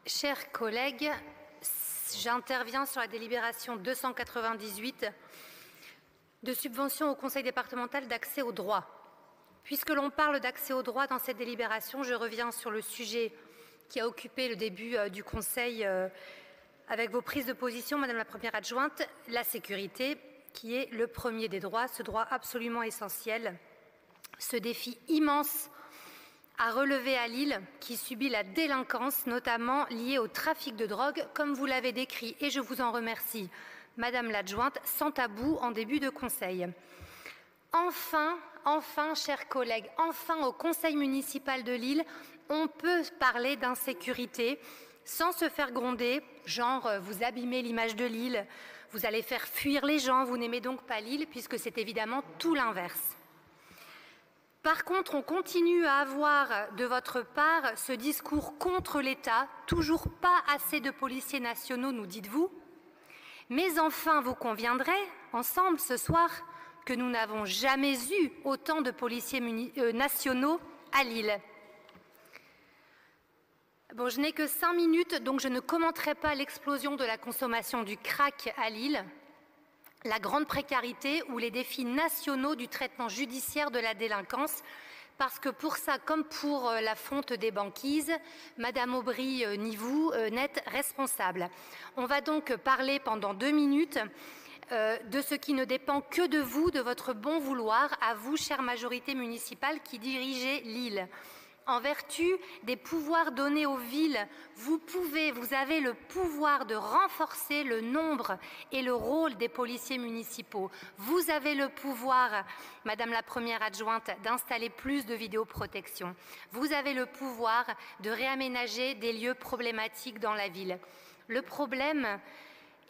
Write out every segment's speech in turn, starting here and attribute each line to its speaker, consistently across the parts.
Speaker 1: Chers collègues, j'interviens sur la délibération 298 de subvention au Conseil départemental d'accès au droit. Puisque l'on parle d'accès au droit dans cette délibération, je reviens sur le sujet qui a occupé le début du Conseil avec vos prises de position, Madame la Première adjointe, la sécurité, qui est le premier des droits, ce droit absolument essentiel, ce défi immense à relever à Lille, qui subit la délinquance, notamment liée au trafic de drogue, comme vous l'avez décrit, et je vous en remercie, Madame l'adjointe, sans tabou en début de conseil. Enfin, chers collègues, enfin au conseil municipal de Lille, on peut parler d'insécurité sans se faire gronder, genre vous abîmez l'image de Lille, vous allez faire fuir les gens, vous n'aimez donc pas Lille, puisque c'est évidemment tout l'inverse. Par contre, on continue à avoir de votre part ce discours contre l'État, toujours pas assez de policiers nationaux, nous dites-vous. Mais enfin, vous conviendrez, ensemble ce soir, que nous n'avons jamais eu autant de policiers nationaux à Lille. Bon, je n'ai que 5 minutes, donc je ne commenterai pas l'explosion de la consommation du crack à Lille, la grande précarité ou les défis nationaux du traitement judiciaire de la délinquance, parce que pour ça, comme pour la fonte des banquises, Madame Aubry ni vous n'êtes responsable. On va donc parler pendant 2 minutes de ce qui ne dépend que de vous, de votre bon vouloir, à vous, chère majorité municipale qui dirigez Lille. En vertu des pouvoirs donnés aux villes, vous avez le pouvoir de renforcer le nombre et le rôle des policiers municipaux. Vous avez le pouvoir, Madame la Première adjointe, d'installer plus de vidéoprotection. Vous avez le pouvoir de réaménager des lieux problématiques dans la ville. Le problème,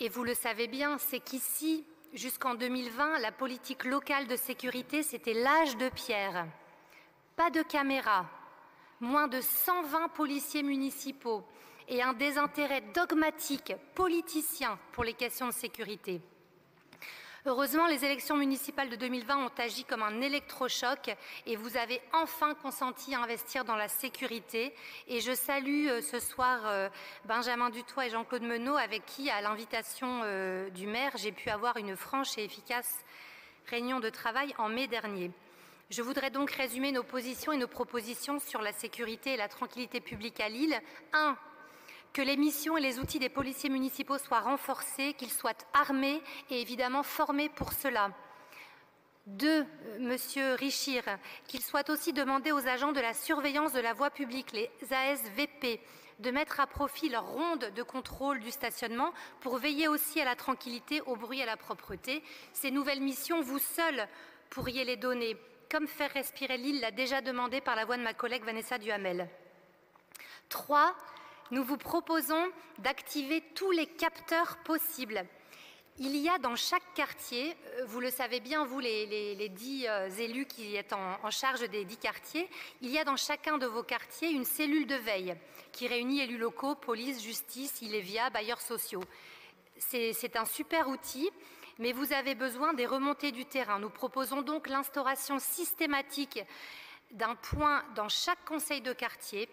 Speaker 1: et vous le savez bien, c'est qu'ici, jusqu'en 2020, la politique locale de sécurité, c'était l'âge de pierre. Pas de caméras. Moins de 120 policiers municipaux et un désintérêt dogmatique politicien pour les questions de sécurité. Heureusement, les élections municipales de 2020 ont agi comme un électrochoc et vous avez enfin consenti à investir dans la sécurité. Et je salue ce soir Benjamin Dutoit et Jean-Claude Menot, avec qui, à l'invitation du maire, j'ai pu avoir une franche et efficace réunion de travail en mai dernier. Je voudrais donc résumer nos positions et nos propositions sur la sécurité et la tranquillité publique à Lille. 1. Que les missions et les outils des policiers municipaux soient renforcés, qu'ils soient armés et évidemment formés pour cela. 2. Monsieur Richir, qu'il soit aussi demandé aux agents de la surveillance de la voie publique, les ASVP, de mettre à profit leur ronde de contrôle du stationnement pour veiller aussi à la tranquillité, au bruit et à la propreté. Ces nouvelles missions, vous seuls pourriez les donner, comme faire respirer Lille l'a déjà demandé par la voix de ma collègue Vanessa Duhamel. 3. Nous vous proposons d'activer tous les capteurs possibles. Il y a dans chaque quartier, vous le savez bien, vous les 10 élus qui êtes en charge des 10 quartiers, il y a dans chacun de vos quartiers une cellule de veille qui réunit élus locaux, police, justice, Ilévia, bailleurs sociaux. C'est un super outil. Mais vous avez besoin des remontées du terrain. Nous proposons donc l'instauration systématique d'un point dans chaque conseil de quartier,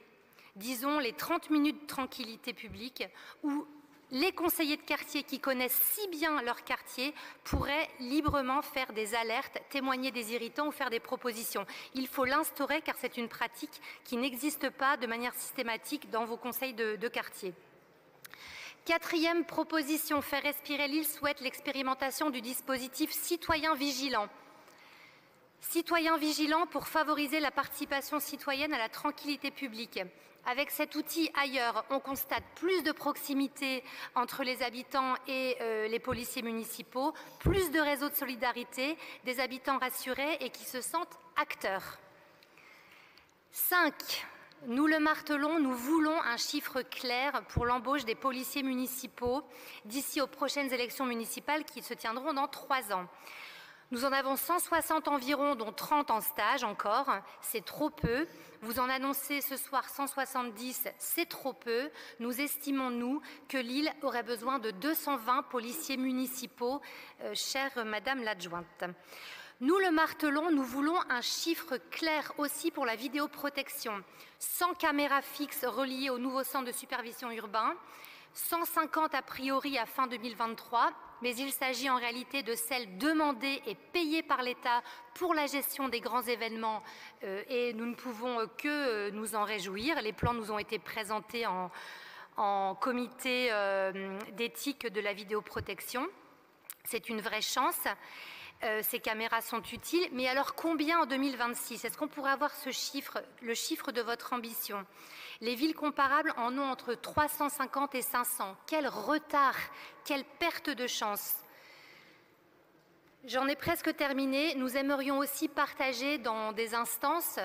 Speaker 1: disons les 30 minutes de tranquillité publique, où les conseillers de quartier qui connaissent si bien leur quartier pourraient librement faire des alertes, témoigner des irritants ou faire des propositions. Il faut l'instaurer car c'est une pratique qui n'existe pas de manière systématique dans vos conseils de quartier. 4e proposition, faire respirer Lille souhaite l'expérimentation du dispositif citoyen vigilant. Citoyen vigilant pour favoriser la participation citoyenne à la tranquillité publique. Avec cet outil ailleurs, on constate plus de proximité entre les habitants et les policiers municipaux, plus de réseaux de solidarité, des habitants rassurés et qui se sentent acteurs. 5. Nous le martelons, nous voulons un chiffre clair pour l'embauche des policiers municipaux d'ici aux prochaines élections municipales qui se tiendront dans 3 ans. Nous en avons 160 environ, dont 30 en stage encore. C'est trop peu. Vous en annoncez ce soir 170, c'est trop peu. Nous estimons, nous, que Lille aurait besoin de 220 policiers municipaux, chère Madame l'adjointe. Nous le martelons, nous voulons un chiffre clair aussi pour la vidéoprotection. 100 caméras fixes reliées au nouveau centre de supervision urbain, 150 a priori à fin 2023, mais il s'agit en réalité de celles demandées et payées par l'État pour la gestion des grands événements et nous ne pouvons que nous en réjouir. Les plans nous ont été présentés en comité d'éthique de la vidéoprotection. C'est une vraie chance. Ces caméras sont utiles, mais alors combien en 2026? Est-ce qu'on pourrait avoir ce chiffre, le chiffre de votre ambition? Les villes comparables en ont entre 350 et 500. Quel retard, quelle perte de chance! J'en ai presque terminé. Nous aimerions aussi partager dans des instances,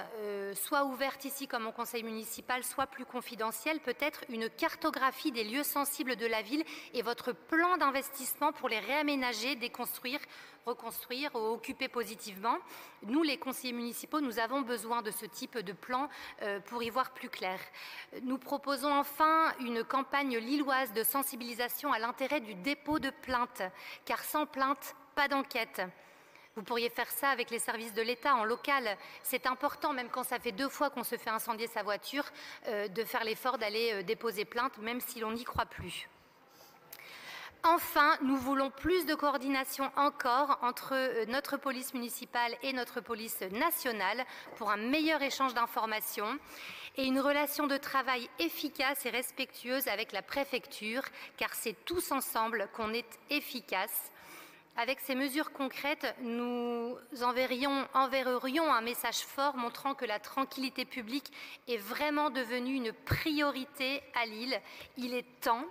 Speaker 1: soit ouvertes ici comme au conseil municipal, soit plus confidentielles, peut-être une cartographie des lieux sensibles de la ville et votre plan d'investissement pour les réaménager, déconstruire, reconstruire ou occuper positivement. Nous, les conseillers municipaux, nous avons besoin de ce type de plan pour y voir plus clair. Nous proposons enfin une campagne lilloise de sensibilisation à l'intérêt du dépôt de plainte, car sans plainte, pas d'enquête. Vous pourriez faire ça avec les services de l'État en local. C'est important, même quand ça fait 2 fois qu'on se fait incendier sa voiture, de faire l'effort d'aller déposer plainte, même si l'on n'y croit plus. Enfin, nous voulons plus de coordination encore entre notre police municipale et notre police nationale pour un meilleur échange d'informations et une relation de travail efficace et respectueuse avec la préfecture, car c'est tous ensemble qu'on est efficace. Avec ces mesures concrètes, nous enverrions un message fort montrant que la tranquillité publique est vraiment devenue une priorité à Lille. Il est temps.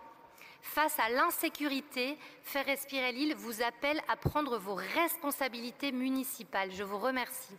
Speaker 1: Face à l'insécurité, Faire respirer Lille vous appelle à prendre vos responsabilités municipales. Je vous remercie.